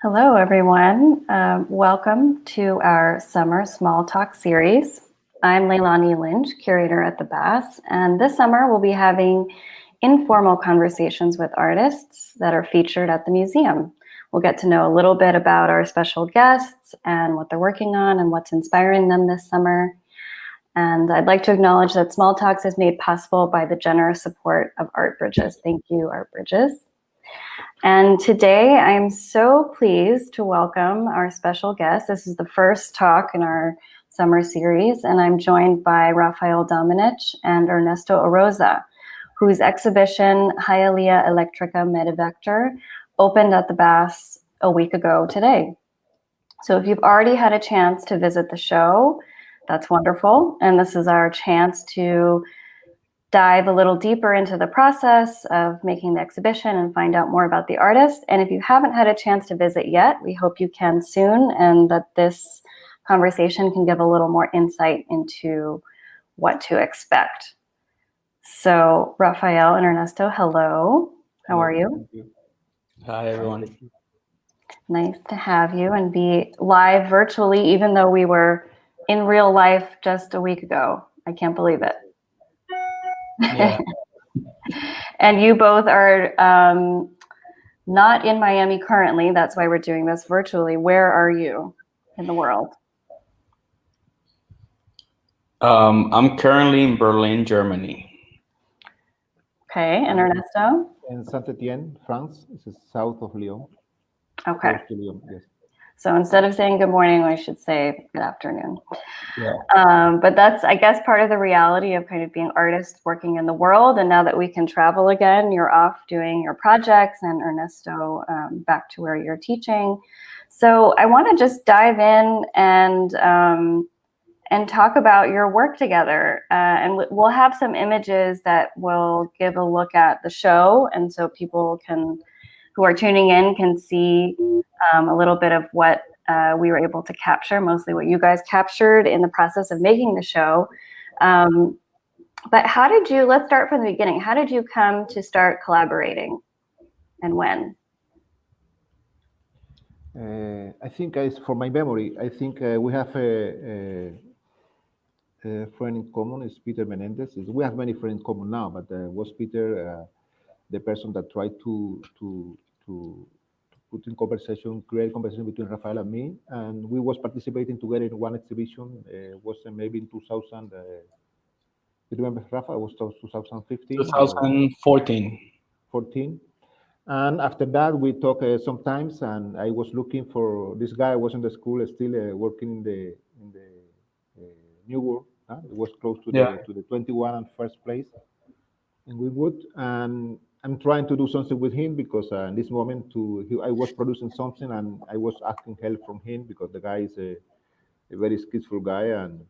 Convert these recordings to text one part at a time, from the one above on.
Hello, everyone. Welcome to our summer small talk series. I'm Leilani Lynch, curator at the Bass, and this summer we'll be having informal conversations with artists that are featured at the museum. We'll get to know a little bit about our special guests and what they're working on and what's inspiring them this summer. And I'd like to acknowledge that Small Talks is made possible by the generous support of Art Bridges. Thank you, Art Bridges. And today I'm so pleased to welcome our special guest. This is the first talk in our summer series, and I'm joined by Rafael Domenech and Ernesto Oroza, whose exhibition Hialeah Electrica Medivector opened at the Bass a week ago today. So if you've already had a chance to visit the show, that's wonderful. And this is our chance to dive a little deeper into the process of making the exhibition and find out more about the artist. And if you haven't had a chance to visit yet, we hope you can soon, and that this conversation can give a little more insight into what to expect. So Rafael and Ernesto, hello. How are you? Hi, everyone. Nice to have you and be live virtually, even though we were in real life just a week ago. I can't believe it. Yeah. And you both are not in Miami currently. That's why we're doing this virtually. Where are you in the world? I'm currently in Berlin, Germany. Okay, and Ernesto? In Saint-Étienne, France. This is south of Lyon. Okay. Close to Lyon, yes. So instead of saying good morning, we should say good afternoon. Yeah. But that's, I guess, part of the reality of kind of being artists working in the world. And now that we can travel again, you're off doing your projects, and Ernesto, back to where you're teaching. So I want to just dive in and talk about your work together. And we'll have some images that will give a look at the show. And so people who are tuning in can see a little bit of what we were able to capture, mostly what you guys captured in the process of making the show. But let's start from the beginning. How did you come to start collaborating, and when? I think, for my memory, I think we have a friend in common, is Peter Menendez. We have many friends in common now, but was Peter the person that tried to put in conversation, create conversation between Rafael and me, and we was participating together in one exhibition. Was maybe in 2000. You remember, Rafa? It was 2015. 2014. 14. And after that, we talked sometimes, and I was looking for this guy. I was in the school, still working in the New World. It was close to the 21 and first place in Winwood, and I'm trying to do something with him because in this moment, I was producing something and I was asking help from him because the guy is a very skillful guy, and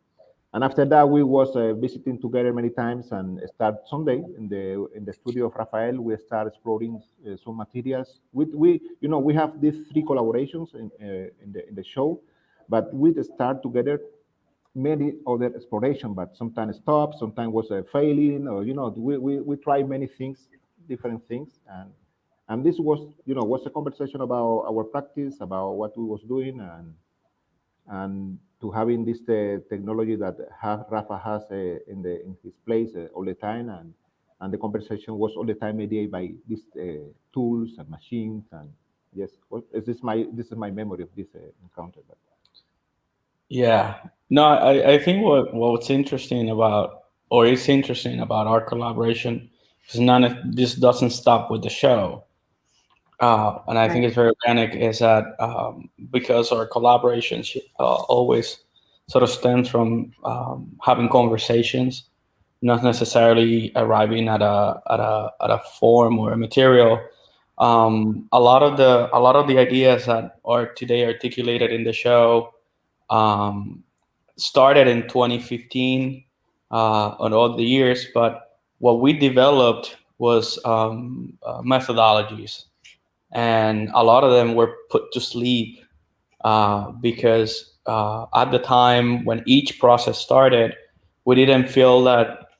after that we was visiting together many times, and start someday in the studio of Rafael we start exploring some materials. We have these 3 collaborations in the show, but we start together many other exploration, but sometimes stop, sometimes was failing, or we try many things, different things, and this was a conversation about our practice, about what we was doing, and to having this technology that Rafa has in his place all the time, and the conversation was all the time mediated by these tools and machines, and yes, this is my memory of this encounter. But. Yeah. No, I think what's interesting about our collaboration is this doesn't stop with the show. And I think it's very organic, is that because our collaboration always sort of stems from having conversations, not necessarily arriving at a form or a material. A lot of the ideas that are today articulated in the show started in 2015 on all the years, but what we developed was methodologies, and a lot of them were put to sleep because at the time when each process started, we didn't feel that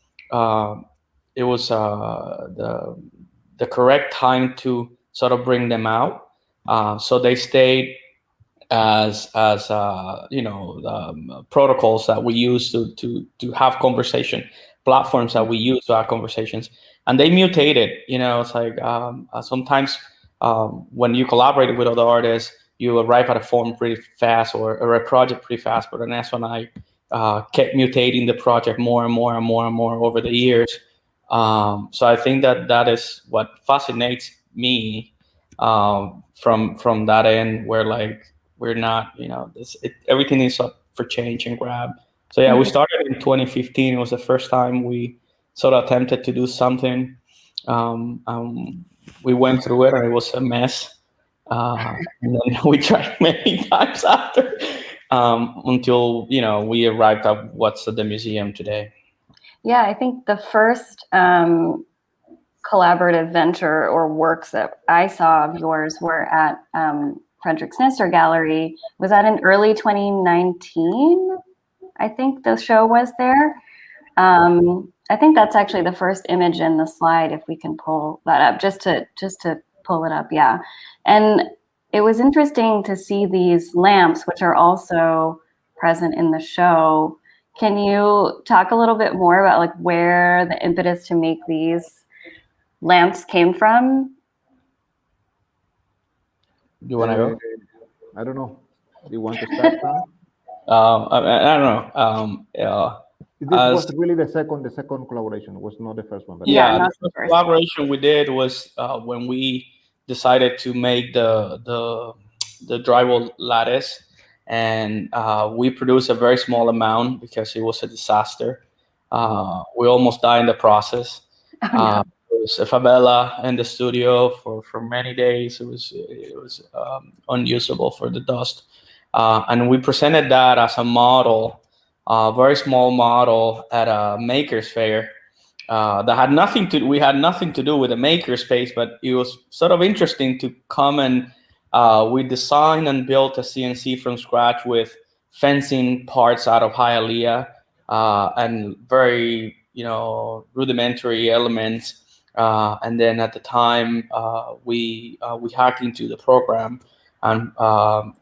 it was the correct time to sort of bring them out. So they stayed as protocols that we use to have conversation, platforms that we use to have conversations, and they mutated. It's like sometimes when you collaborate with other artists, you arrive at a form pretty fast or a project pretty fast. But Ernesto and I kept mutating the project more and more and more and more over the years. So I think that is what fascinates me from that end, where like we're not, everything is up for change and grab. So yeah, we started in 2015. It was the first time we sort of attempted to do something. We went through it, and it was a mess. And then we tried many times after, until we arrived at what's at the museum today. Yeah, I think the first collaborative venture or works that I saw of yours were at Frederick's Nestor Gallery. Was that in early 2019? I think the show was there. I think that's actually the first image in the slide, if we can pull that up, just to pull it up, yeah. And it was interesting to see these lamps, which are also present in the show. Can you talk a little bit more about like where the impetus to make these lamps came from? Do you want to go? I don't know. Do you want to start now? I don't know. This was really the second collaboration. It was not the first one. But yeah, the first collaboration we did was when we decided to make the drywall lattice, and we produced a very small amount because it was a disaster. We almost died in the process. It was a favela in the studio for many days. It was unusable for the dust, and we presented that as a model, a very small model at a maker's fair. That had nothing to. We had nothing to do with the makerspace, but it was sort of interesting to come and we designed and built a CNC from scratch with fencing parts out of Hialeah and very rudimentary elements. And then at the time, we hacked into the program and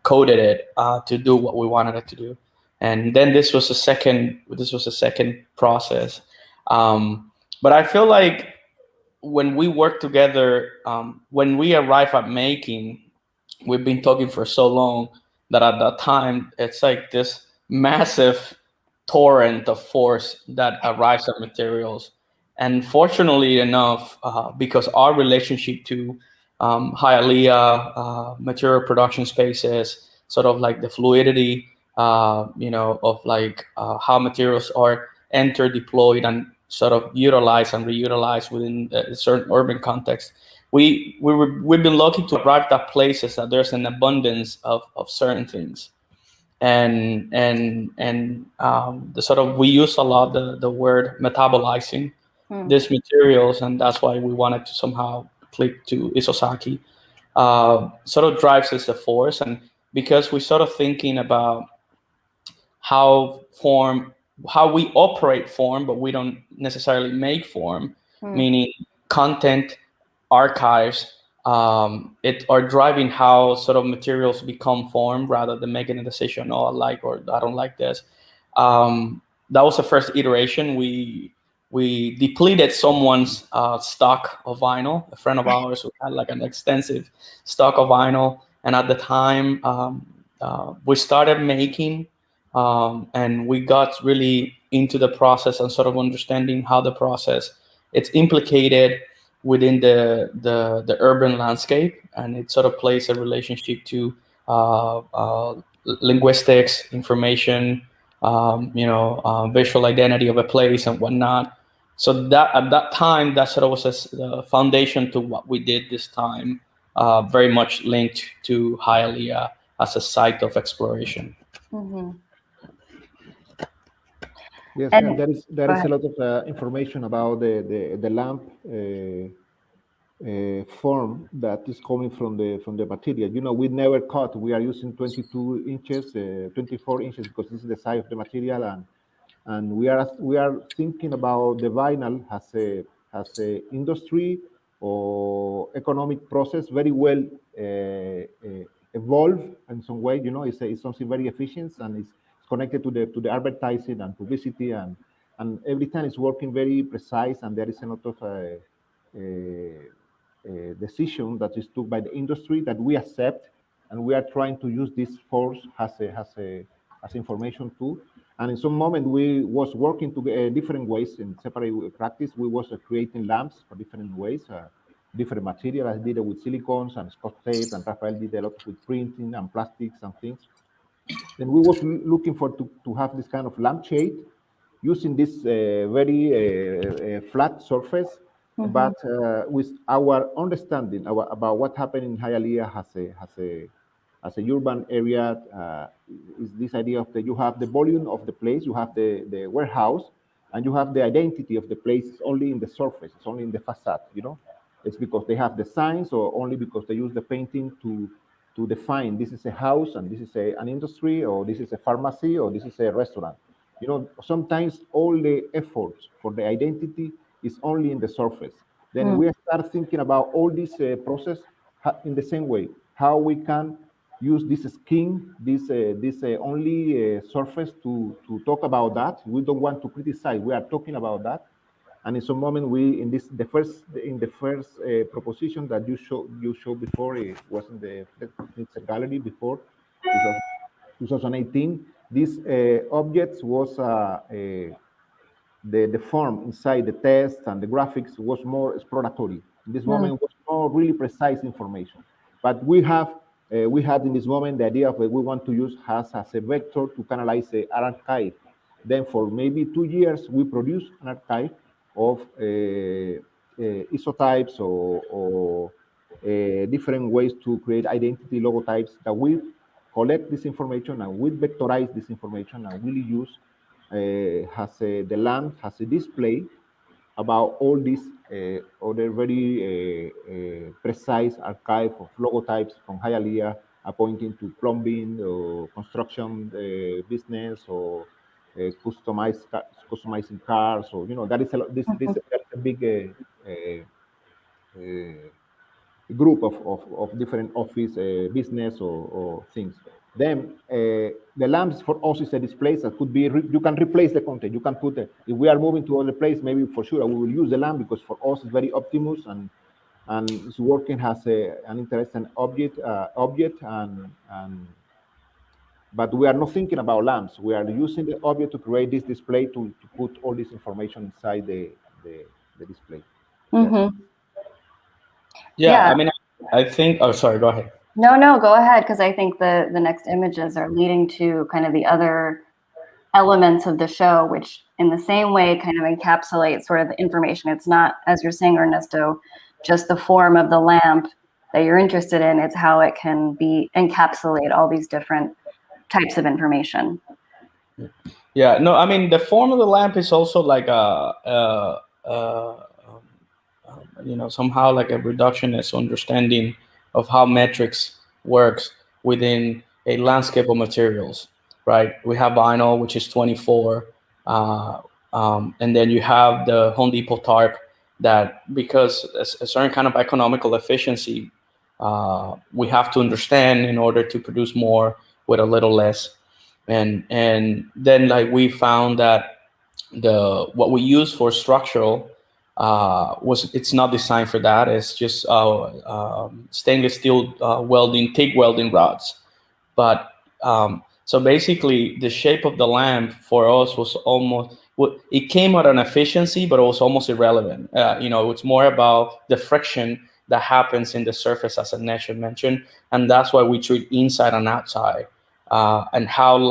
coded it to do what we wanted it to do. And then this was a second process. But I feel like when we work together, when we arrive at making, we've been talking for so long that at that time it's like this massive torrent of force that arrives at materials. And fortunately enough, because our relationship to Hialeah material production spaces, sort of like the fluidity, of like how materials are entered, deployed, and sort of utilized and reutilized within a certain urban context. We've been lucky to arrive at places that there's an abundance of certain things, and the sort of we use a lot the word metabolizing these materials, and that's why we wanted to somehow click to Isozaki. Sort of drives us a force, and because we sort of thinking about how we operate form, but we don't necessarily make form, meaning content archives it are driving how sort of materials become formed rather than making a decision, oh, I like or I don't like this. That was the first iteration. We depleted someone's stock of vinyl, a friend of ours who had like an extensive stock of vinyl, and at the time we started making, and we got really into the process and sort of understanding how the process it's implicated within the urban landscape, and it sort of plays a relationship to linguistics, information, visual identity of a place and whatnot. So that at that time, that sort of was a foundation to what we did this time, very much linked to Hialeah as a site of exploration. Yes, and there is a lot of information about the lamp form that is coming from the material. We never cut. We are using 22 inches, 24 inches because this is the size of the material, and we are thinking about the vinyl as a industry or economic process very well evolved in some way. It's something very efficient, and it's connected to the advertising and publicity, and every time it's working very precise, and there is a lot of decision that is took by the industry that we accept, and we are trying to use this force as information tool. And in some moment, we was working to different ways in separate practice. We was creating lamps for different ways, different material. I did it with silicons and scotch tape, and Rafael did a lot with printing and plastics and things. Then we was looking for to have this kind of lampshade using this very flat surface, but with our understanding about what happened in Hialeah as a urban area, is this idea of that you have the volume of the place, you have the warehouse, and you have the identity of the place only in the surface, it's only in the facade, It's because they have the signs, or only because they use the painting to define this is a house, and this is an industry, or this is a pharmacy, or this is a restaurant. Sometimes all the efforts for the identity is only in the surface. Then we start thinking about all this process in the same way, how we can use this skin, this only surface to talk about that. We don't want to criticize. We are talking about that. And in some moment, in the first proposition that you showed before, it was in the gallery before 2018. This objects was the form inside the test, and the graphics was more exploratory. In this moment, was more really precise information. But we had in this moment the idea of we want to use as a vector to canalize an archive. Then for maybe 2 years, we produce an archive of isotypes or different ways to create identity logotypes that we collect this information, and we vectorize this information, and really use the lamp has a display about all these other very precise archive of logotypes from Hialeah, pointing to plumbing or construction business, or customizing cars, or that is a big group of different office business or things. Then the lamps for us is a display that could be you can replace the content. You can put if we are moving to other place, maybe for sure we will use the lamp, because for us it's very optimus, and it's working as an interesting object, but we are not thinking about lamps. We are using the object to create this display to put all this information inside the display. Yeah, I mean, I think. Oh, sorry. Go ahead. No, go ahead, because I think the next images are leading to kind of the other elements of the show, which in the same way kind of encapsulate sort of the information. It's not, as you're saying, Ernesto, just the form of the lamp that you're interested in. It's how it can be encapsulate all these different types of information. Yeah, no, I mean, the form of the lamp is also like somehow like a reductionist understanding of how metrics works within a landscape of materials, right? We have vinyl, which is 24, and then you have the Home Depot tarp that, because a certain kind of economical efficiency, we have to understand in order to produce more with a little less. And then like we found that what we use for structural it's not designed for that. It's just stainless steel TIG welding rods. But so basically, the shape of the lamp for us was it came at an efficiency, but it was almost irrelevant. It's more about the friction that happens in the surface, as Ernesto mentioned, and that's why we treat inside and outside, and how the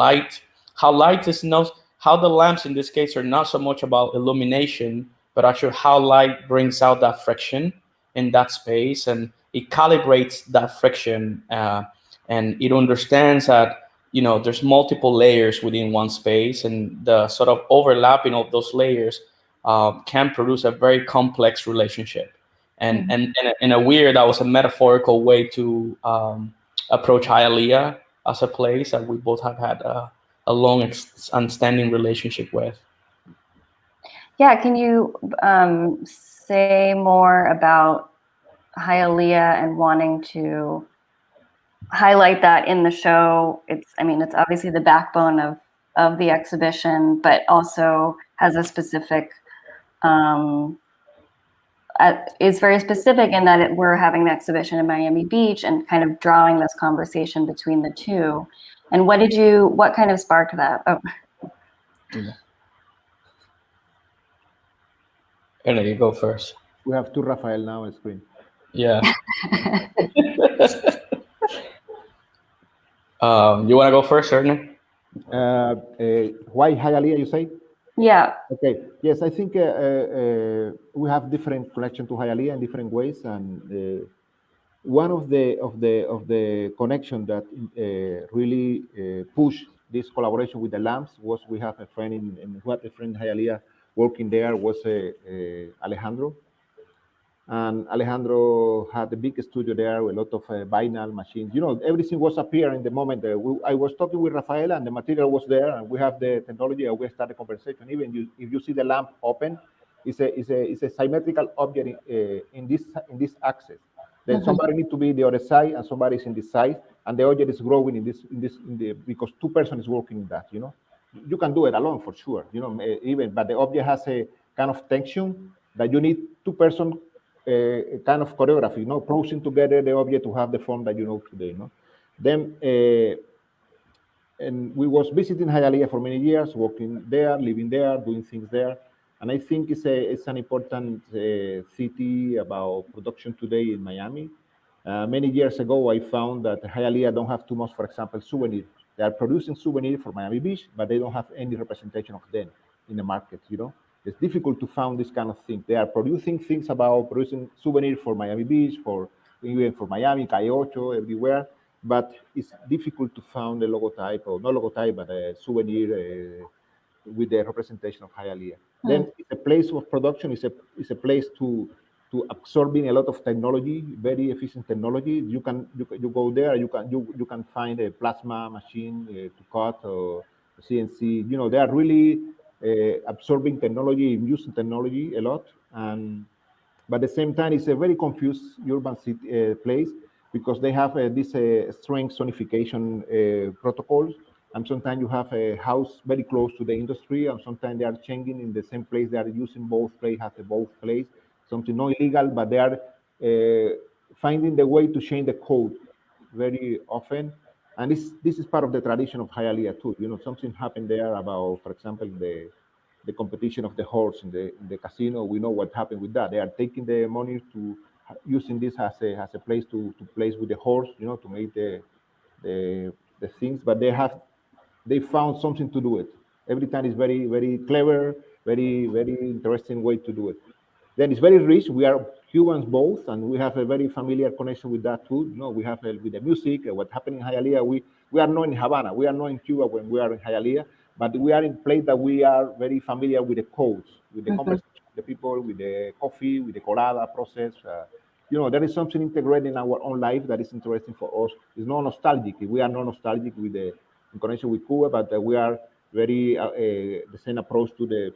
lamps in this case are not so much about illumination, but actually how light brings out that friction in that space, and it calibrates that friction, and it understands that there's multiple layers within one space, and the sort of overlapping of those layers can produce a very complex relationship. And in a weird, that was a metaphorical way to approach Hialeah as a place that we both have had a long and standing relationship with. Yeah, can you say more about Hialeah and wanting to highlight that in the show. It's obviously the backbone of the exhibition, but also has a specific, is very specific in that we're having the exhibition in Miami Beach and kind of drawing this conversation between the two. And what kind of sparked that? Oh. Yeah. Erne, you go first. We have two Rafael now on screen. Yeah. You want to go first, Erne? Why Hialeah, you say? Yeah. Okay. Yes, I think we have different connection to Hialeah in different ways, and one of the connection that really pushed this collaboration with the lamps was we have a friend in Hialeah working there was Alejandro. And Alejandro had a big studio there with a lot of vinyl machines. Everything was appearing in the moment. I was talking with Rafael, and the material was there, and we have the technology, and we started the conversation. Even if you see the lamp open, it's a symmetrical object in this axis. Then somebody needs to be the other side, and somebody is in this side, and the object is growing because two persons working in that. You can do it alone for sure. But the object has a kind of tension that you need two persons. Kind of choreography, posing together the object to have the form that you know today. Then, and we was visiting Hialeah for many years, working there, living there, doing things there, and I think it's an important city about production today in Miami. Many years ago, I found that Hialeah don't have too much, for example, souvenirs. They are producing souvenirs for Miami Beach, but they don't have any representation of them in the market. It's difficult to find this kind of thing. They are producing things about producing souvenirs for Miami Beach, even for Miami, Calle Ocho, everywhere. But it's difficult to find a logotype, or not logotype, but a souvenir with the representation of Hialeah. Then it's a place of production. It's a place to absorbing a lot of technology, very efficient technology. You go there. You can find a plasma machine to cut or CNC. They are really absorbing technology, using technology a lot, but at the same time, it's a very confused urban city, place because they have this strength sonification protocols, and sometimes you have a house very close to the industry, and sometimes they are changing in the same place. They are using both place, something not illegal, but they are finding the way to change the code very often. And this is part of the tradition of Hialeah too. Something happened there about, for example, the competition of the horse in the casino. We know what happened with that. They are taking the money to using this as a place to place with the horse, to make the things. But they found something to do it. Every time is very, very clever, very, very interesting way to do it. Then it's very rich. We are Cubans both, and we have a very familiar connection with that too. We have with the music, what happened in Hialeah. We are not in Havana. We are not in Cuba when we are in Hialeah, but we are in a place that we are very familiar with the codes, with the conversation, the people, with the coffee, with the colada process. There is something integrated in our own life that is interesting for us. It's not nostalgic. We are not nostalgic in connection with Cuba, but we are very the same approach to the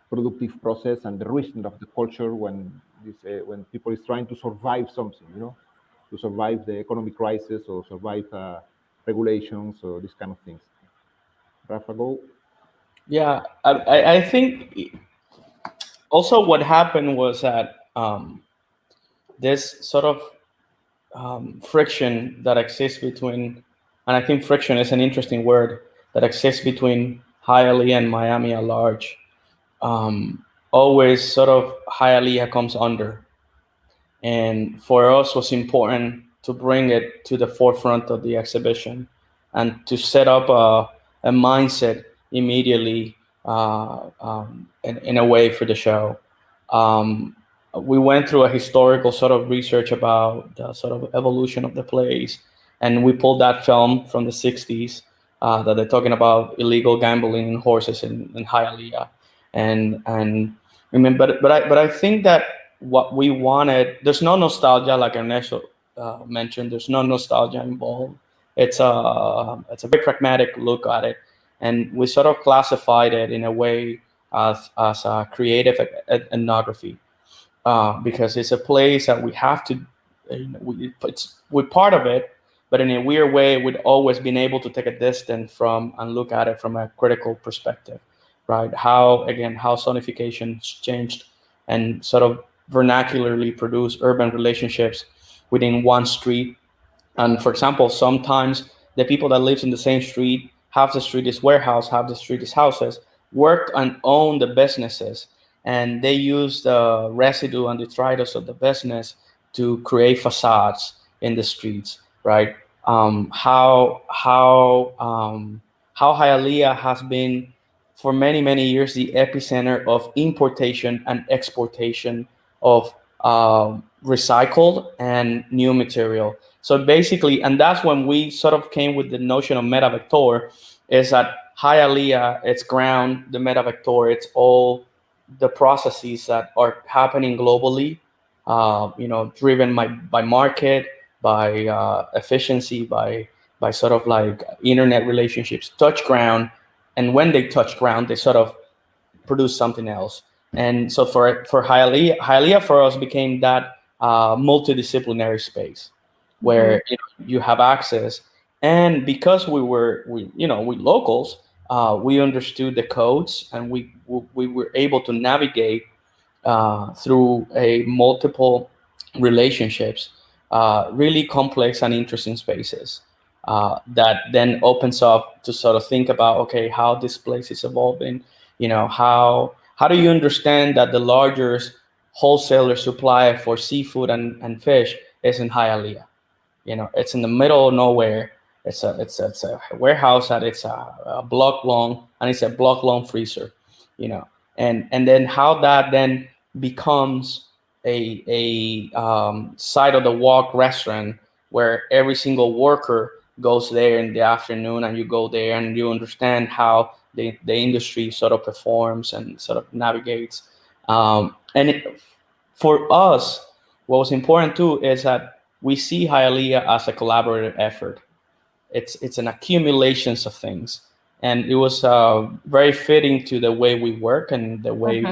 productive process and the richness of the culture when people is trying to survive something, to survive the economic crisis or survive regulations or these kind of things. Rafa, go. Yeah, I think also what happened was that this sort of friction that exists between, and I think friction is an interesting word, that exists between Hialeah and Miami at large. Always sort of Hialeah comes under. And for us, it was important to bring it to the forefront of the exhibition and to set up a mindset immediately in a way for the show. We went through a historical sort of research about the sort of evolution of the place, and we pulled that film from the 60s that they're talking about illegal gambling in horses in Hialeah. And I mean, but I think that what we wanted, there's no nostalgia, like Ernesto mentioned. There's no nostalgia involved. It's a very pragmatic look at it, and we sort of classified it in a way as a creative ethnography. because it's a place that we have to, we're part of it, but in a weird way, we've always been able to take a distance from and look at it from a critical perspective, right? How zonification changed and sort of vernacularly produced urban relationships within one street. And for example, sometimes the people that lives in the same street, half the street is warehouse, half the street is houses, work and own the businesses, and they use the residue and detritus of the business to create facades in the streets, right? How Hialeah has been for many years the epicenter of importation and exportation of recycled and new material. So basically, and that's when we sort of came with the notion of metavector, is that Hialeah, it's ground, the metavector, it's all the processes that are happening globally, driven by market, by efficiency, by sort of like internet relationships, touch ground, and when they touch ground, they sort of produce something else. And so for Hialeah for us became that multidisciplinary space where you have access. And because we locals, we understood the codes, and we were able to navigate through a multiple relationships, really complex and interesting spaces that then opens up to sort of think about, okay, how this place is evolving. How do you understand that the largest wholesaler supplier for seafood and fish is in Hialeah? It's in the middle of nowhere. It's a warehouse that it's a block long, and it's a block long freezer. And then how that then becomes a side of the walk restaurant where every single worker goes there in the afternoon, and you go there and you understand how the industry sort of performs and sort of navigates. For us, what was important too is that we see Hialeah as a collaborative effort. It's an accumulations of things, and it was very fitting to the way we work and the way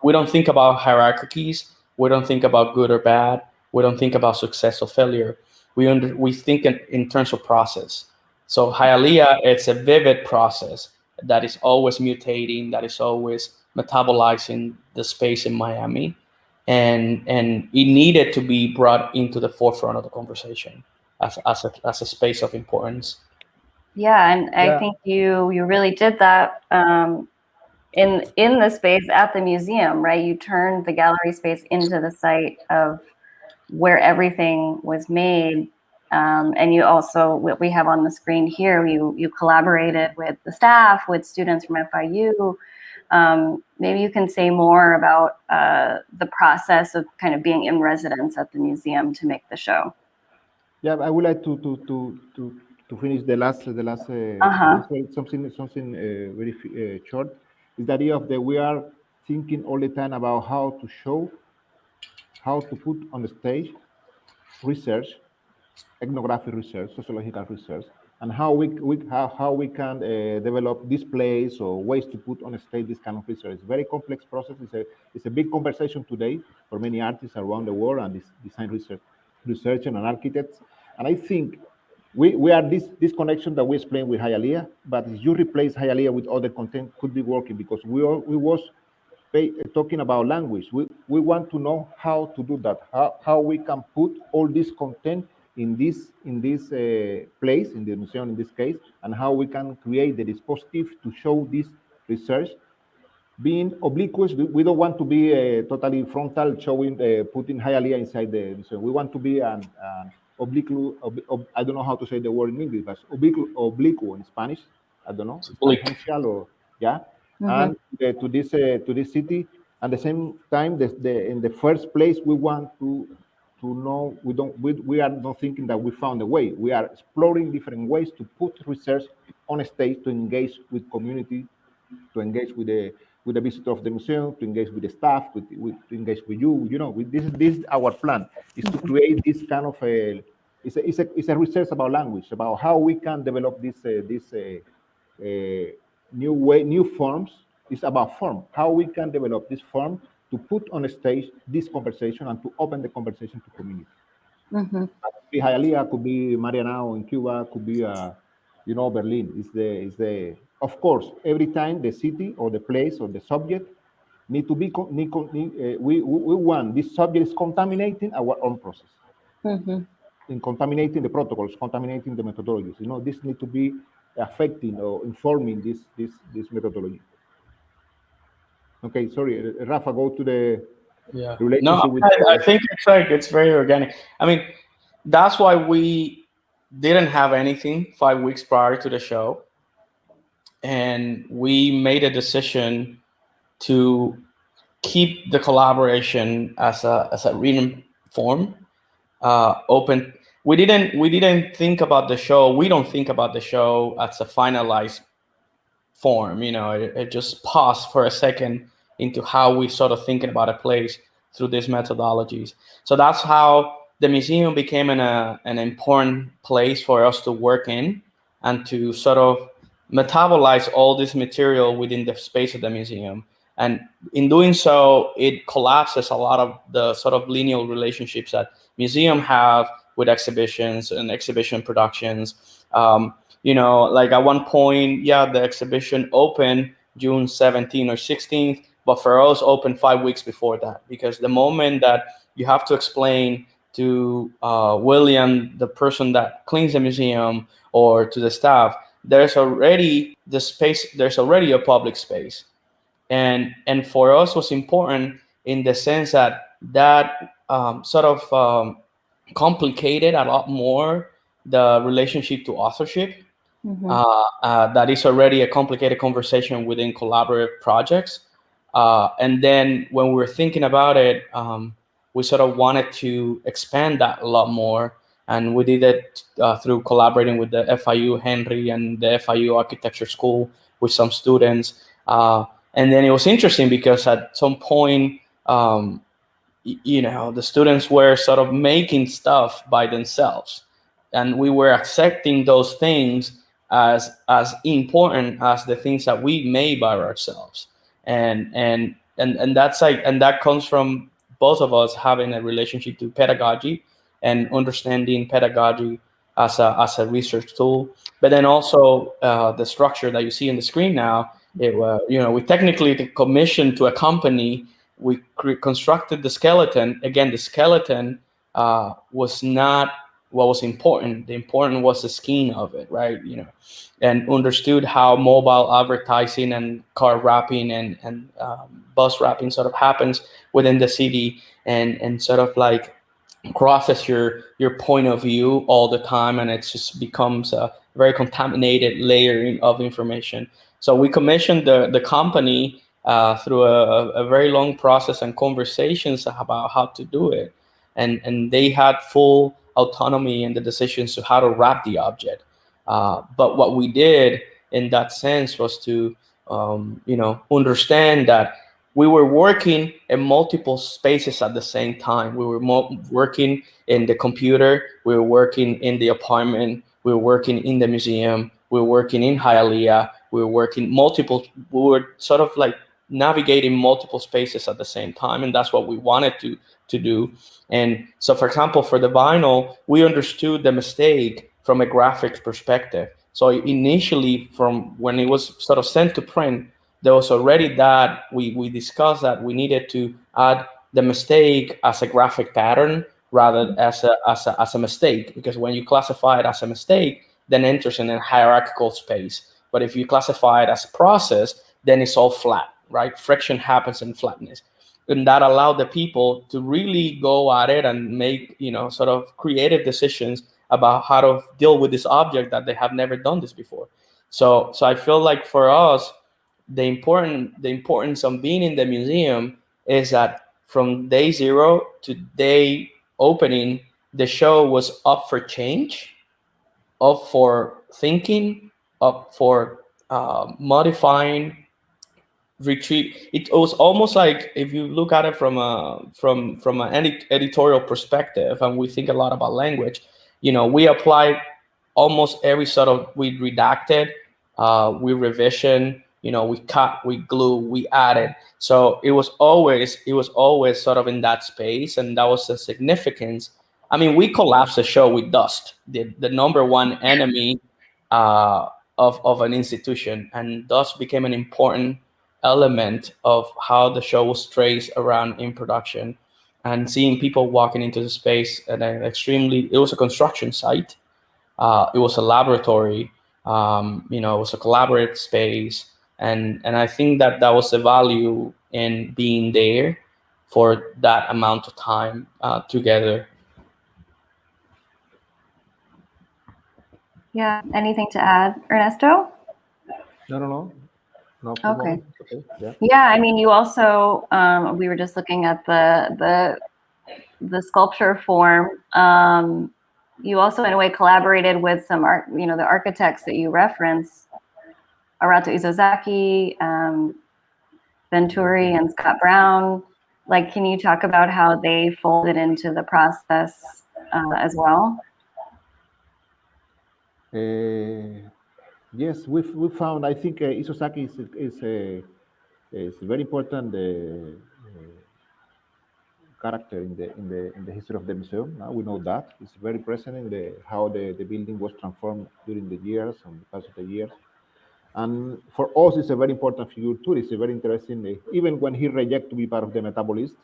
we don't think about hierarchies. We don't think about good or bad. We don't think about success or failure. We think in terms of process. So Hialeah, it's a vivid process that is always mutating, that is always metabolizing the space in Miami, and it needed to be brought into the forefront of the conversation as a space of importance. Yeah, and I think you really did that in the space at the museum, right? You turned the gallery space into the site of where everything was made. And you also, what we have on the screen here, you collaborated with the staff, with students from FIU. Maybe you can say more about the process of kind of being in residence at the museum to make the show. Yeah, I would like to finish the last something very short. Is the idea of that we are thinking all the time about how to show, how to put on the stage research, ethnographic research, sociological research, and how we can develop displays or ways to put on a stage this kind of research. It's a very complex process. It's a big conversation today for many artists around the world and design researchers and architects. And I think we are this connection that we explained with Hialeah, but if you replace Hialeah with other content, could be working, because we was talking about language. We want to know how to do that, how we can put all this content in this place, in the museum in this case, and how we can create the dispositive to show this research. Being obliquous, we don't want to be totally frontal, showing, putting Hialeah inside the museum. We want to be an oblique, I don't know how to say the word in English, but obliquo in Spanish. I don't know, tangential or yeah. And to this city. At the same time, in the first place, we want to know, we are not thinking that we found a way. We are exploring different ways to put research on a stage, to engage with community, to engage with the visitor of the museum, to engage with the staff, to engage with you. This is our plan, is to create this kind of it's a research about language, about how we can develop this new forms. It's about form, how we can develop this form to put on a stage this conversation and to open the conversation to community. Mm-hmm. Could be Hialeah, could be Marianao in Cuba, could be Berlin. Of course, every time the city or the place or the subject need to be we want this subject is contaminating our own process. Mm-hmm. In contaminating the protocols, contaminating the methodologies. This need to be affecting or informing this methodology. Okay, sorry, Rafa, go to the relationship with. I think it's very organic. I mean, that's why we didn't have anything 5 weeks prior to the show, and we made a decision to keep the collaboration as a written form, open. We didn't think about the show. We don't think about the show as a finalized form. It just paused for a second into how we sort of thinking about a place through these methodologies. So that's how the museum became an important place for us to work in and to sort of metabolize all this material within the space of the museum. And in doing so, it collapses a lot of the sort of lineal relationships that museum have with exhibitions and exhibition productions. Like at one point, the exhibition opened June 17th or 16th, but for us opened 5 weeks before that, because the moment that you have to explain to William, the person that cleans the museum, or to the staff, there's already a public space. And for us was important in the sense that sort of complicated a lot more the relationship to authorship. Mm-hmm. That is already a complicated conversation within collaborative projects. And then when we were thinking about it, we sort of wanted to expand that a lot more. And we did it through collaborating with the FIU Henry and the FIU Architecture School with some students. And then it was interesting because at some point, the students were sort of making stuff by themselves, and we were accepting those things as important as the things that we made by ourselves. And that's and that comes from both of us having a relationship to pedagogy and understanding pedagogy as a research tool. But then also the structure that you see on the screen now, we technically commissioned to a company. We constructed the skeleton. Again, the skeleton was not what was important. The important was the skin of it, right? And understood how mobile advertising and car wrapping and bus wrapping sort of happens within the city, and sort of like crosses your point of view all the time, and it just becomes a very contaminated layering of information. So we commissioned the company through a very long process and conversations about how to do it, and they had full autonomy in the decisions to how to wrap the object. But what we did in that sense was to understand that we were working in multiple spaces at the same time. We were working in the computer, we were working in the apartment, we were working in the museum, we were working in Hialeah, we were sort of like navigating multiple spaces at the same time, and that's what we wanted to do. And so, for example, for the vinyl, we understood the mistake from a graphics perspective. So initially, from when it was sort of sent to print, there was already that we discussed that we needed to add the mistake as a graphic pattern rather as a mistake, because when you classify it as a mistake, then it enters in a hierarchical space. But if you classify it as a process, then it's all flat, right? Friction happens in flatness. And that allowed the people to really go at it and make, sort of creative decisions about how to deal with this object that they have never done this before. So I feel like for us, the importance of being in the museum is that from day zero to day opening, the show was up for change, up for thinking, up for modifying, retreat. It was almost like, if you look at it from an editorial perspective, and we think a lot about language, we apply almost every sort of, we redacted, we revision, we cut, we glue, we added. So it was always sort of in that space, and that was the significance. I mean, we collapsed the show with dust, the number one enemy of an institution, and dust became an important element of how the show was traced around in production. And seeing people walking into the space at it was a construction site, it was a laboratory, it was a collaborative space, and I think that was the value in being there for that amount of time together. Yeah. Anything to add, Ernesto? No. Okay. Okay. Yeah. Yeah. I mean, you also we were just looking at the sculpture form. You also, in a way, collaborated with some the architects that you reference, Arato Isozaki, Venturi, and Scott Brown. Like, can you talk about how they folded into the process as well? Yes, we found. I think Isozaki is a very important character in the history of the museum. Now we know that it's very present in how the building was transformed during the years and the past of the years. And for us, it's a very important figure too. It's a very interesting. Even when he rejected to be part of the Metabolist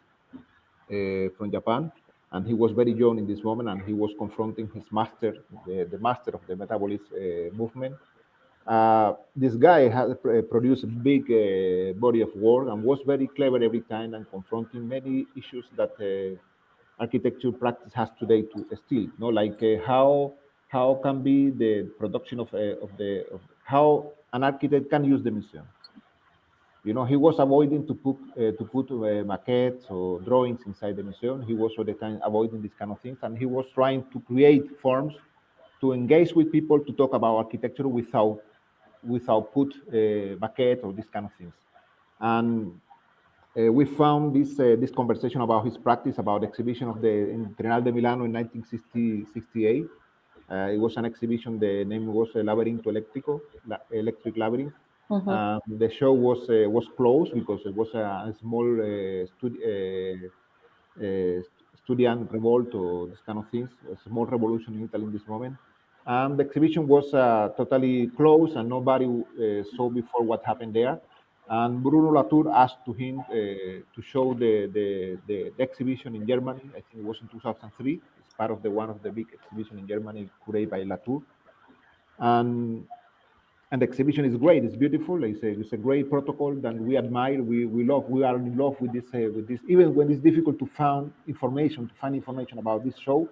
from Japan, and he was very young in this moment, and he was confronting his master, the master of the Metabolist movement. This guy has produced a big body of work and was very clever every time and confronting many issues that architecture practice has today to still, like how can be the production of how an architect can use the museum. He was avoiding to put maquettes or drawings inside the museum. He was all the time avoiding these kind of things, and he was trying to create forms to engage with people to talk about architecture without put maquette or these kind of things. And we found this conversation about his practice, about the exhibition of in Triennale de Milano in 1968. It was an exhibition. The name was Labyrinto Elettrico, Electric Labyrinth. The show was closed because it was a small student revolt or this kind of things, a small revolution in Italy in this moment. And the exhibition was totally closed, and nobody saw before what happened there. And Bruno Latour asked to him to show the exhibition in Germany. I think it was in 2003. It's part of one of the big exhibition in Germany, curated by Latour. And the exhibition is great. It's beautiful. It's a great protocol that we admire. We love. We are in love with this. Even when it's difficult to find information about this show,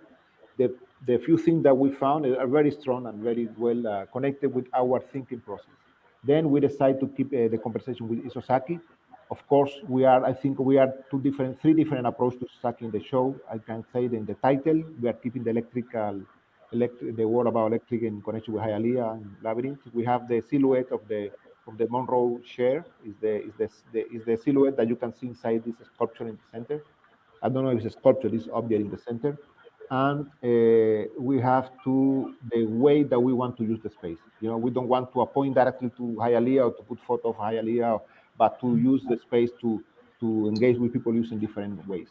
the few things that we found are very strong and very well connected with our thinking process. Then we decide to keep the conversation with Isozaki. Of course, I think we are three different approaches to Isozaki in the show. I can say that in the title, we are keeping the word about electric in connection with Hialeah and Labyrinth. We have the silhouette of the Monroe chair. Is the silhouette that you can see inside this sculpture in the center. I don't know if it's a sculpture, this object in the center. And we have the way that we want to use the space. We don't want to point directly to Hialeah or to put photo of Hialeah, but to use the space to engage with people using different ways,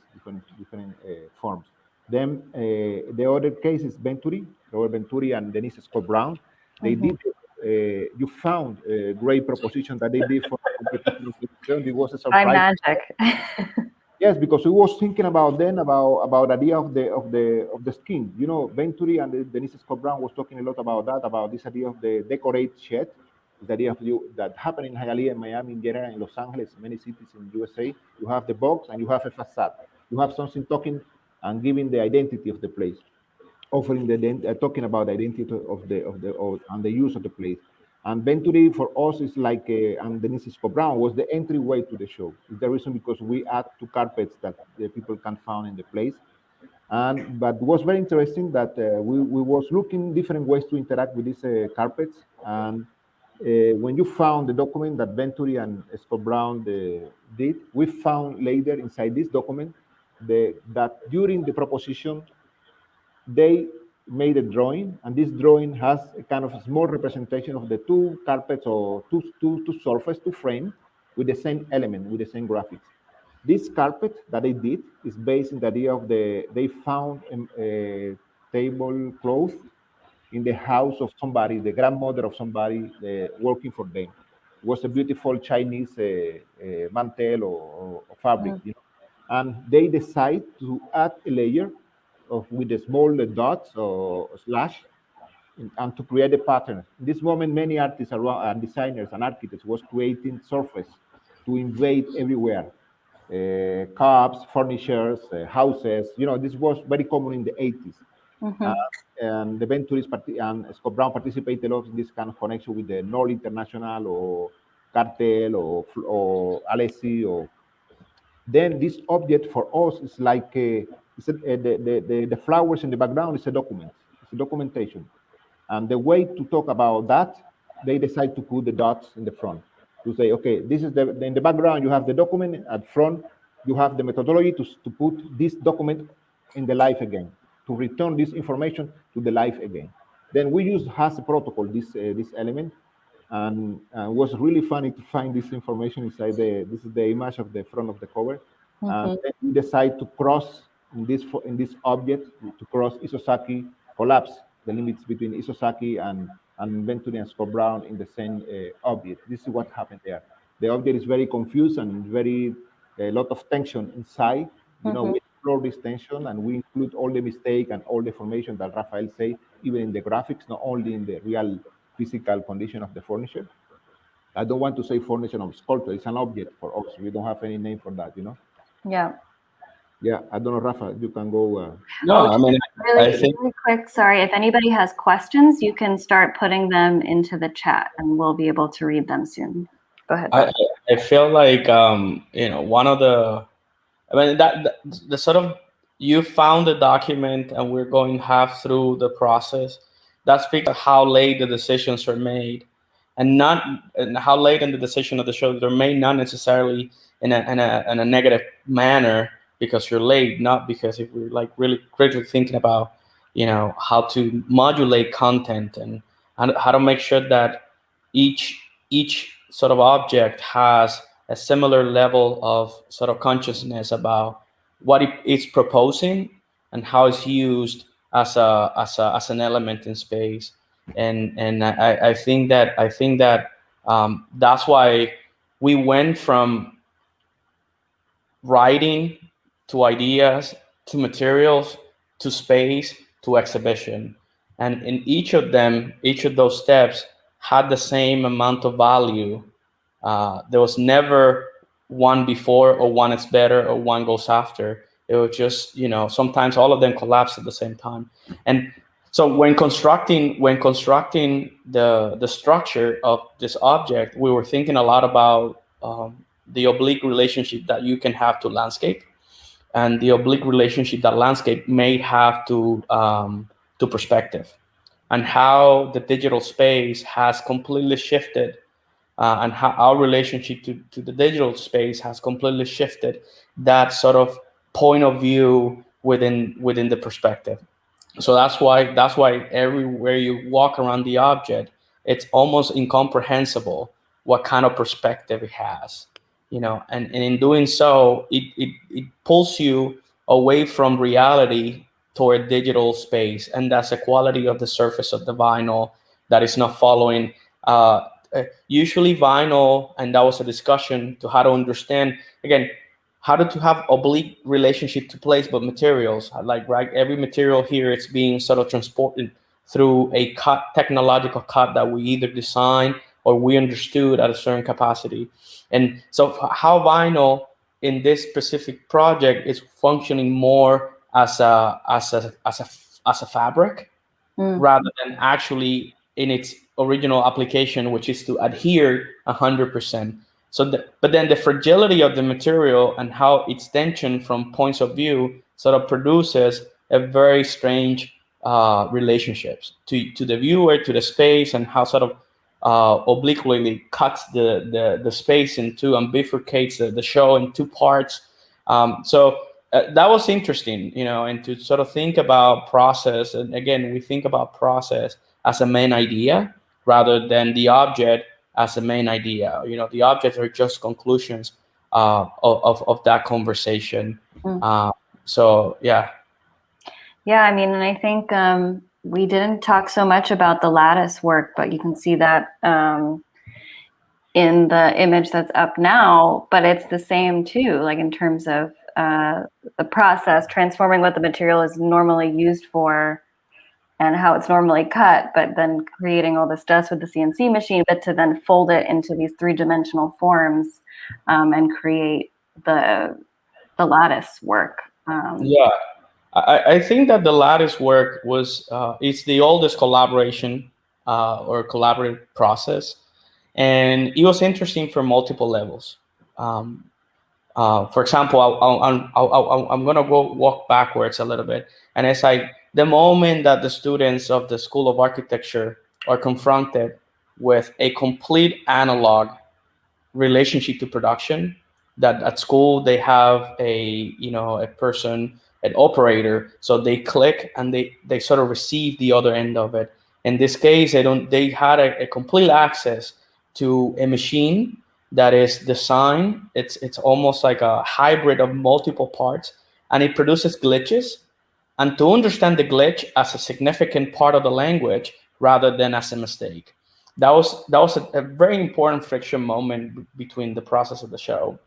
different forms. Then the other case is Robert Venturi and Denise Scott Brown. They did. You found a great proposition that they did for competition. It was a surprise. By magic. Yes, because we was thinking about the idea of the skin. Venturi and Denise Scott Brown was talking a lot about this idea of the decorate shed. The idea of that happened in Hialeah, in Miami, in general, in Los Angeles, many cities in USA. You have the box and you have a facade. You have something talking and giving the identity of the place, offering talking about the identity and the use of the place. And Venturi for us is like, and Denise Scott Brown was the entryway to the show. It's the reason because we add 2 carpets that the people can find in the place. But it was very interesting that we was looking different ways to interact with these carpets. And when you found the document that Venturi and Scott Brown did, we found later inside this document that during the proposition, they made a drawing, and this drawing has a kind of a small representation of the two carpets or two surfaces, two frames with the same element, with the same graphics. This carpet that they did is based on the idea of they found a tablecloth in the house of somebody, the grandmother of somebody working for them. It was a beautiful Chinese mantel or fabric, you know. And they decide to add a layer with the small dots or slash and to create a pattern. In this moment, many artists around, and designers and architects was creating surface to invade everywhere. Cups, furnitures, houses. You know, this was very common in the 80s. And the Ventures and Scott Brown participated a lot in this kind of connection with the Nord International or Cartel or Alessi. Or then this object for us is like the flowers in the background is a document. It's a documentation. And the way to talk about that, they decide to put the dots in the front to say, okay, this is in the background, you have the document. At front, you have the methodology to put this document in the life again, to return this information to the life again. Then we use as a protocol this element, and it was really funny to find this information inside this is the image of the front of the cover. And then we decide to cross in this object, to cross Isozaki, collapse the limits between Isozaki and Venturi and Scott Brown in the same object. This is what happened there. The object is very confused and very a lot of tension inside. You know, we explore this tension and we include all the mistake and all the information that Rafael say, even in the graphics, not only in the real physical condition of the furniture. I don't want to say furniture or sculpture. It's an object for us. We don't have any name for that, you know? Yeah. Yeah, I don't know, Rafa, you can go. No, I mean, I think really quick, sorry, if anybody has questions, you can start putting them into the chat and we'll be able to read them soon. Go ahead. I feel like, you know, one of the, I mean, the sort of, you found the document and we're going half through the process. That speaks of how late the decisions are made, and how late in the decision of the show they're made, not necessarily in a negative manner because you're late, not because if we're like really critically thinking about, you know, how to modulate content and how to make sure that each sort of object has a similar level of sort of consciousness about what it's proposing and how it's used as an element in space. And I think that that's why we went from writing to ideas to materials to space to exhibition, and in each of those steps had the same amount of value. There was never one before or one is better or one goes after. It was just, you know, sometimes all of them collapse at the same time. And so when constructing the structure of this object, we were thinking a lot about the oblique relationship that you can have to landscape, and the oblique relationship that landscape may have to perspective, and how the digital space has completely shifted, and how our relationship to the digital space has completely shifted that sort of point of view within the perspective. So that's why everywhere you walk around the object, it's almost incomprehensible what kind of perspective it has, you know, and in doing so, it pulls you away from reality toward digital space, and that's the quality of the surface of the vinyl that is not following. Usually vinyl, and that was a discussion to how to understand, again, how to have oblique relationship to place, but materials, like, right, every material here, it's being sort of transported through a technological cut that we either design or we understood at a certain capacity. And so how vinyl in this specific project is functioning more as a fabric, rather than actually in its original application, which is to adhere 100%. So, but then the fragility of the material and how its tension from points of view sort of produces a very strange relationships to the viewer, to the space, and how sort of obliquely cuts the space into and bifurcates the show in two parts. So that was interesting, and to sort of think about process. And again, we think about process as a main idea rather than the object as a main idea. The objects are just conclusions of that conversation. So yeah. Yeah, I mean, and I think we didn't talk so much about the lattice work, but you can see that in the image that's up now, but it's the same too, like in terms of the process, transforming what the material is normally used for and how it's normally cut, but then creating all this dust with the CNC machine, but to then fold it into these three-dimensional forms and create the lattice work. Yeah, I think that the lattice work was it's the oldest collaboration or collaborative process, and it was interesting for multiple levels. For example, I'm gonna go walk backwards a little bit, and it's like the moment that the students of the School of Architecture are confronted with a complete analog relationship to production, that at school they have a person, an operator, so they click and they sort of receive the other end of it. In this case, they had a complete access to a machine that is designed. It's almost like a hybrid of multiple parts, and it produces glitches. And to understand the glitch as a significant part of the language rather than as a mistake, that was a very important friction moment between the process of the show.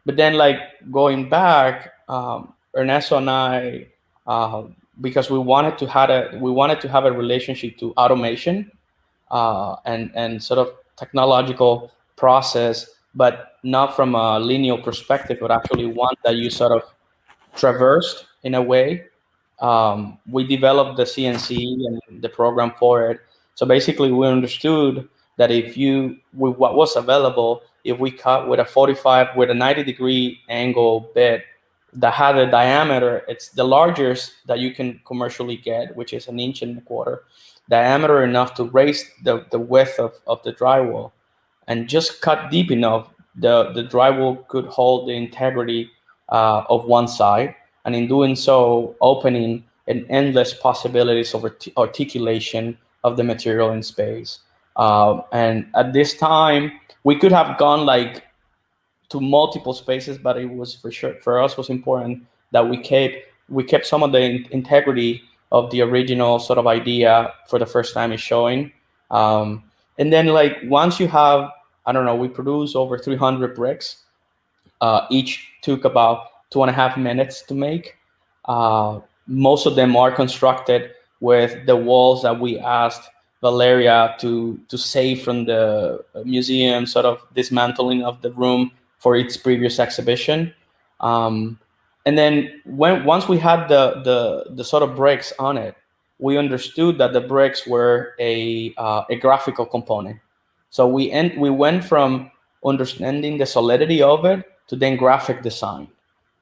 But then, like, going back, Ernesto and I, because we wanted to have a relationship to automation and sort of technological process, but not from a linear perspective, but actually one that you sort of traversed in a way. We developed the CNC and the program for it. So basically, we understood that with what was available, if we cut with a 45, with a 90-degree angle bit that had a diameter, it's the largest that you can commercially get, which is 1.25 inches diameter, enough to raise the width of the drywall, and just cut deep enough, the drywall could hold the integrity of one side, and in doing so, opening an endless possibilities of articulation of the material in space. And at this time, we could have gone like to multiple spaces, but it was for us was important that we kept some of the integrity of the original sort of idea for the first time is showing. And then, like, once you have, I don't know, we produce over 300 bricks. Each took about 2.5 minutes to make. Most of them are constructed with the walls that we asked Valeria to save from the museum sort of dismantling of the room for its previous exhibition. And then once we had the sort of bricks on it, we understood that the bricks were a graphical component. So we went from understanding the solidity of it to then graphic design,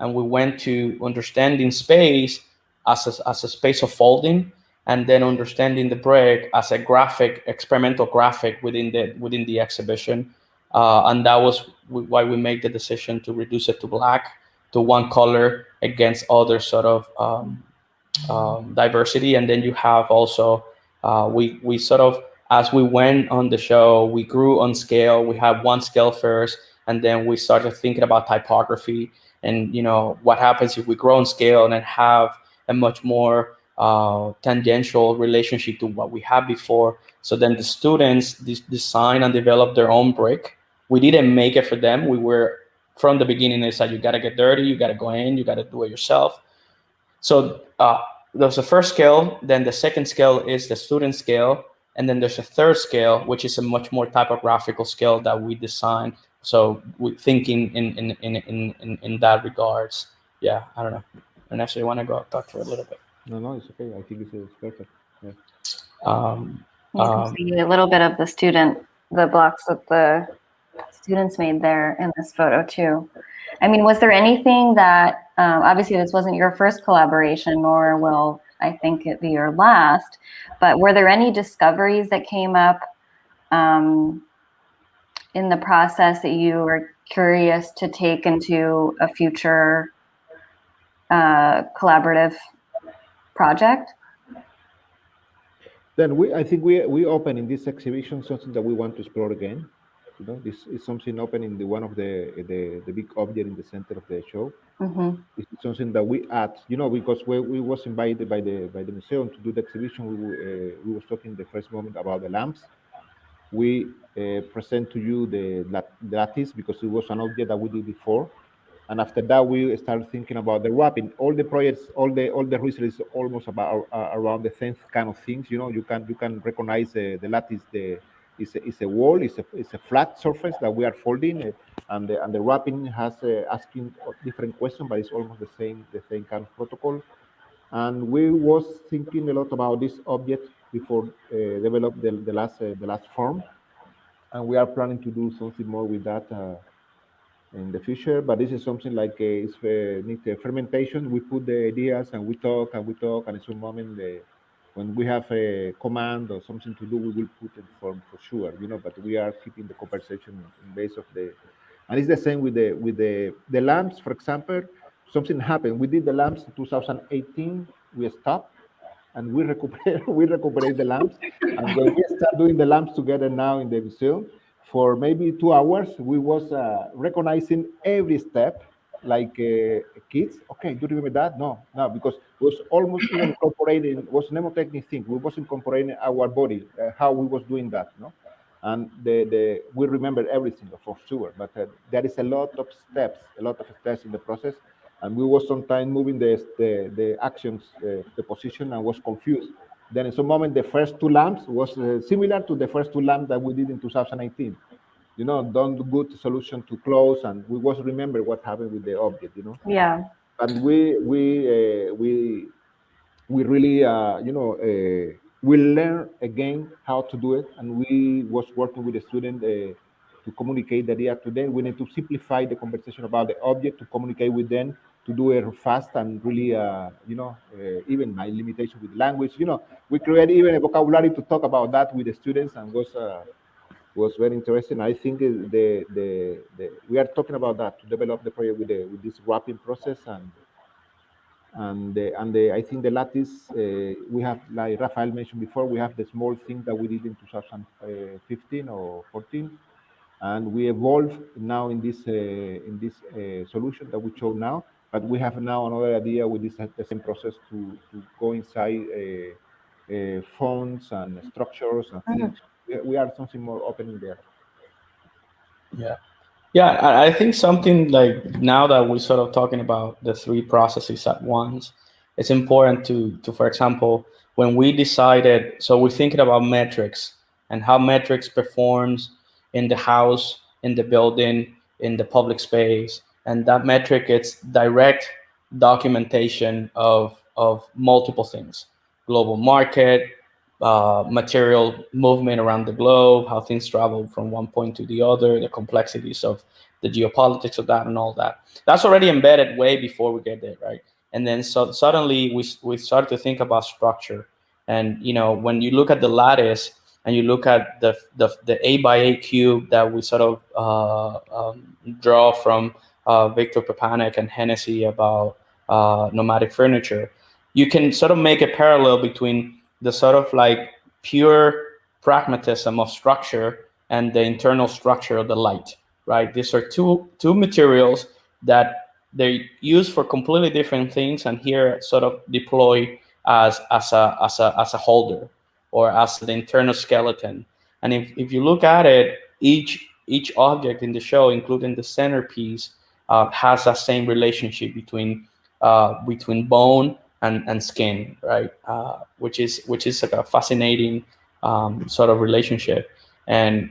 and we went to understanding space as a space of folding, and then understanding the brick as a experimental graphic within the exhibition. And that was why we made the decision to reduce it to black, to one color against other sort of diversity. And then you have also we sort of, as we went on the show, we grew on scale. We had one scale first, and then we started thinking about typography and what happens if we grow on scale and then have a much more tangential relationship to what we had before. So then the students design and develop their own brick. We didn't make it for them. We were from the beginning. They said, you got to get dirty, you got to go in, you got to do it yourself. So there's the first scale. Then the second scale is the student scale, and then there's a third scale, which is a much more typographical scale that we design. So we're thinking in that regards. Yeah, I don't know. Ernesto, you want to go talk for a little bit? No, it's okay. I think it's perfect. Yeah. You can see a little bit of the blocks that the students made there in this photo too. I mean, was there anything that, obviously this wasn't your first collaboration, nor will I think it be your last, but were there any discoveries that came up in the process that you were curious to take into a future collaborative project? Then I think we open in this exhibition something that we want to explore again. You know, this is something open in the one of the big object in the center of the show. Mm-hmm. This is something that we add, you know, because we was invited by the museum to do the exhibition. We was talking the first moment about the lamps. We present to you the lattice because it was an object that we did before, and after that we started thinking about the wrapping. All the projects, all the research is almost about around the same kind of things. You know, you can recognize the lattice. It's a wall. It's a flat surface that we are folding, and the wrapping has asking different questions, but it's almost the same kind of protocol. And we was thinking a lot about this object before develop the last form, and we are planning to do something more with that in the future. But this is something like it's need fermentation. We put the ideas and we talk and we talk, and in some moment when we have a command or something to do, we will put it for sure, you know. But we are keeping the conversation in base of the, and it's the same with the lamps, for example. Something happened. We did the lamps in 2018. We stopped and we recuperate we recuperate the lamps. And when we start doing the lamps together now in the museum, for maybe 2 hours, we was recognizing every step like kids. Okay, do you remember that? No, no, because it was almost even incorporating was mnemotechnic thing. We was incorporating our body, how we was doing that, no? And the we remember everything for sure, but there is a lot of steps in the process, and we was sometimes moving the actions, the position, and was confused. Then in some moment, the first two lamps was similar to the first two lamps that we did in 2019. You know, done good solution to close, and we was remember what happened with the object. You know, Yeah. and we really we learn again how to do it, and we was working with the student to communicate the idea to them. We need to simplify the conversation about the object to communicate with them, to do it fast, and really even my limitation with language, we create even a vocabulary to talk about that with the students, and was very interesting. I think we are talking about that to develop the project with this wrapping process, and I think the lattice, we have, like Rafael mentioned before, we have the small thing that we did in 2015 or 14, and we evolve now in this solution that we show now. But we have now another idea with this the same process to go inside fonts and structures and things. We are something more open in there. Yeah. Yeah, I think something like now that we're sort of talking about the three processes at once, it's important to for example, when we decided, so we're thinking about metrics and how metrics performs in the house, in the building, in the public space, and that metric it's direct documentation of multiple things: global market, material movement around the globe, how things travel from one point to the other, the complexities of the geopolitics of that and all that. That's already embedded way before we get there, right? And then so suddenly we start to think about structure. And when you look at the lattice and you look at the 8 by 8 cube that we sort of draw from Victor Papanek and Hennessy about nomadic furniture, you can sort of make a parallel between the sort of like pure pragmatism of structure and the internal structure of the light, right? These are two materials that they're used for completely different things, and here sort of deploy as a holder or as the internal skeleton. And if you look at it, each object in the show, including the centerpiece, has that same relationship between bone and skin, right? Which is like a fascinating sort of relationship. And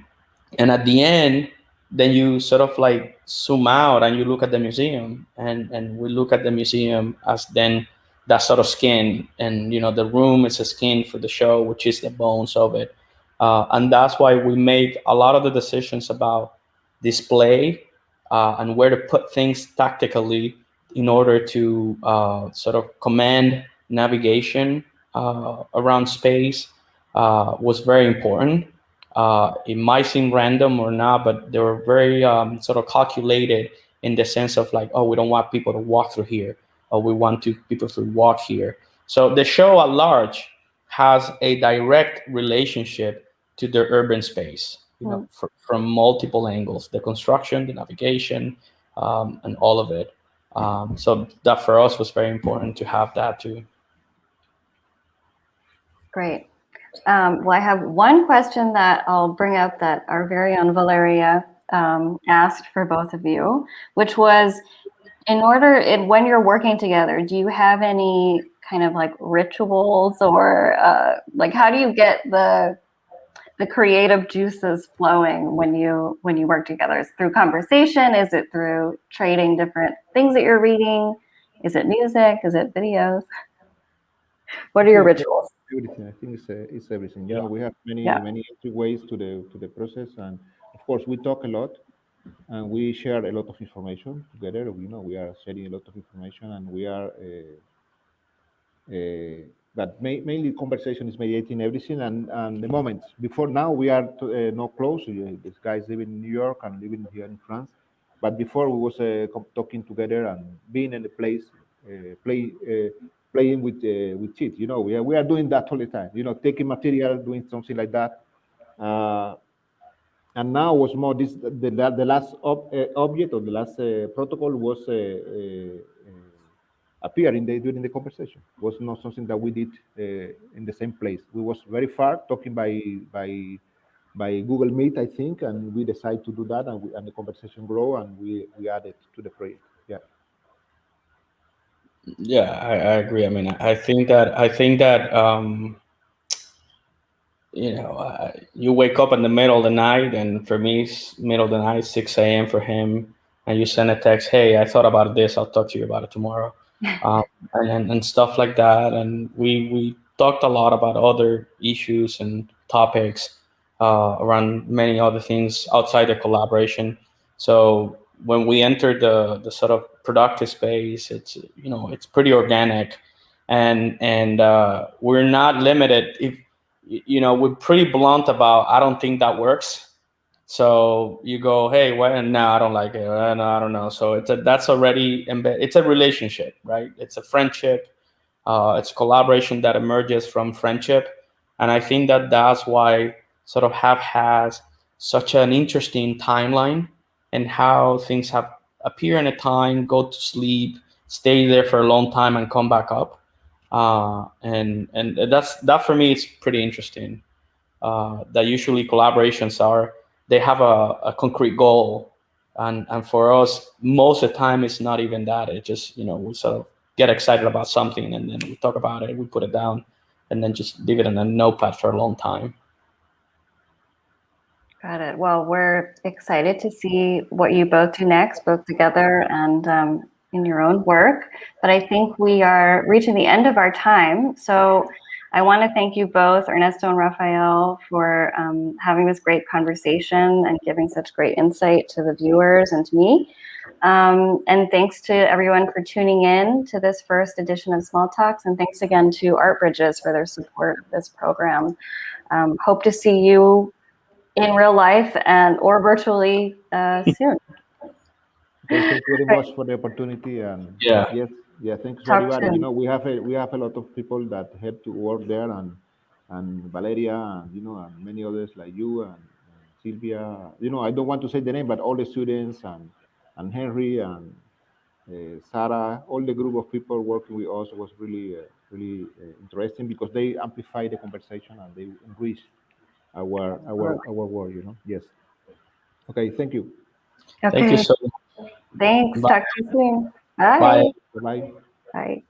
at the end, then you sort of like zoom out and you look at the museum, and we look at the museum as then that sort of skin, and the room is a skin for the show, which is the bones of it. And that's why we make a lot of the decisions about display and where to put things tactically in order to sort of command navigation around space was very important. It might seem random or not, but they were very sort of calculated in the sense of like, oh, we don't want people to walk through here. or we want people to walk here. So the show at large has a direct relationship to the urban space, from multiple angles: the construction, the navigation, and all of it. So that for us was very important to have that too. Great. Well, I have one question that I'll bring up that our very own Valeria asked for both of you, which was, when you're working together, do you have any kind of like rituals, or like how do you get the creative juices flowing when you work together? Is it through conversation? Is it through trading different things that you're reading? Is it music? Is it videos? What are your rituals? Everything. I think it's everything. You know, we have many Yeah. many entry ways to the process, and of course we talk a lot, and we share a lot of information together. You know, we are sharing a lot of information, and we are. But mainly conversation is mediating everything, and the moments before now we are not close. This guys living in New York and living here in France, but before we was talking together and being in the place, playing with cheat. You know, we are doing that all the time. You know, taking material, doing something like that. And now was more this the last object, or the last protocol was appear during the conversation. It was not something that we did in the same place. We was very far talking by Google Meet, I think, and we decided to do that, and the conversation grow, and we added to the project. Yeah. Yeah, I agree. I mean, I think that you wake up in the middle of the night, and for me, it's middle of the night, 6 a.m. for him, and you send a text, "Hey, I thought about this. I'll talk to you about it tomorrow," and stuff like that. And we talked a lot about other issues and topics around many other things outside the collaboration. So when we enter the sort of productive space, it's pretty organic, and we're not limited. If we're pretty blunt about, I don't think that works. So you go, hey, what? No, I don't like it. No, I don't know. So that's already embedded. It's a relationship, right? It's a friendship. It's collaboration that emerges from friendship. And I think that that's why sort of has such an interesting timeline, and how things have appear in a time, go to sleep, stay there for a long time, and come back up. And that for me is pretty interesting. That usually collaborations they have a concrete goal, and for us most of the time it's not even that. It just we sort of get excited about something, and then we talk about it, we put it down, and then just leave it in a notepad for a long time. Got it. Well, we're excited to see what you both do next, both together and in your own work. But I think we are reaching the end of our time. So I want to thank you both, Ernesto and Rafael, for having this great conversation and giving such great insight to the viewers and to me. And thanks to everyone for tuning in to this first edition of Small Talks. And thanks again to Art Bridges for their support of this program. Hope to see you in real life or virtually soon. Okay, thank you very much for the opportunity, and yes, thanks to everybody. You know, we have a lot of people that help to work there, and Valeria, and and many others like you and Sylvia. You know, I don't want to say the name, but all the students and Henry and Sarah, all the group of people working with us was really interesting, because they amplify the conversation and they enrich our work. Yes. Okay. Thank you. Okay. Thank you so much. Thanks. Bye. Talk to you soon. Bye. Bye. Bye. Bye.